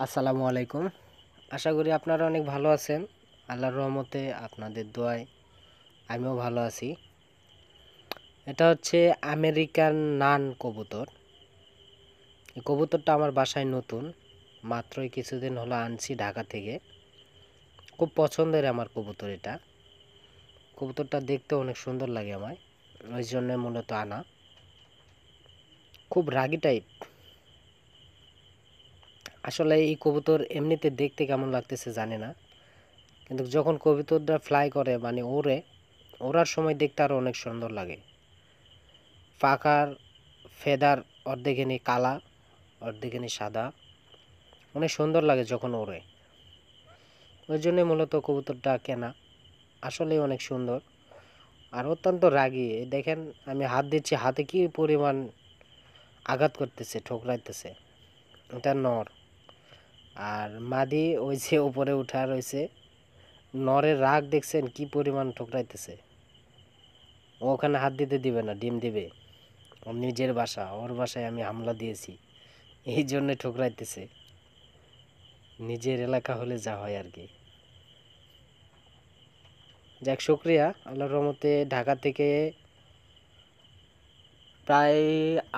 আসসালামু আলাইকুম। আশা করি আপনারা অনেক ভালো আছেন। আল্লাহর রহমতে আপনাদের দোয়ায় আমিও ভালো আছি। এটা হচ্ছে আমেরিকান নান কবুতর। এই কবুতরটা আমার বাসায় নতুন, মাত্রই কিছুদিন হলো আনছি ঢাকা থেকে। খুব পছন্দের আমার কবুতর এটা। কবুতরটা দেখতে অনেক সুন্দর লাগে আমার, ওই জন্য মূলত আনা। খুব রাগী টাইপ। আসলে এই কবুতর এমনিতে দেখতে কেমন লাগতেছে জানি না, কিন্তু যখন কবুতরটা ফ্লাই করে মানে ওড়ার সময় দেখতে আরও অনেক সুন্দর লাগে। পাখার ফেদার অর্ধেকখানি কালা, অর্ধেকখানি সাদা, অনেক সুন্দর লাগে যখন ওড়ে। ওই জন্যই মূলত কবুতরটা কেনা। আসলেই অনেক সুন্দর আর অত্যন্ত রাগী। এই দেখেন, আমি হাত দিচ্ছি, হাতে কি পরিমাণ আঘাত করতেছে, ঠোকরাইতেছে। এটা নর। আর মাদি ওই যে উপরে উঠা রয়েছে। নরের রাগ দেখছেন কি পরিমাণ ঠোকরাইতেছে। ও ওখানে হাত দিতে দিবে না, ডিম দিবে। ওর নিজের বাসা, ওর বাসায় আমি হামলা দিয়েছি, এই জন্য ঠুকরাইতেছে। নিজের এলাকা হলে যা হয় আর কি। যাক, শুক্রিয়া আল্লাহর রহমতে ঢাকা থেকে প্রায়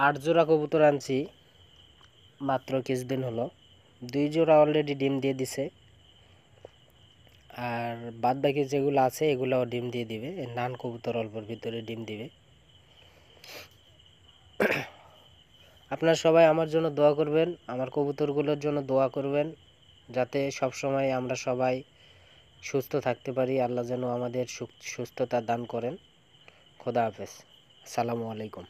8 জোড়া কবুতর আনছি মাত্র কিছুদিন হলো। 2 জোড়া অলরেডি ডিম দিয়ে দিছে, আর বাদ বাকি যেগুলো আছে এগুলোও ডিম দিয়ে দিবে। নান কবুতর অল্পর ভিতরে ডিম দিবে। আপনারা সবাই আমার জন্য দোয়া করবেন, আমার কবুতরগুলোর জন্য দোয়া করবেন, যাতে সব সময় আমরা সবাই সুস্থ থাকতে পারি। আল্লাহ যেন আমাদের সুস্থতা দান করেন। খোদা হাফেজ। আসসালামু আলাইকুম।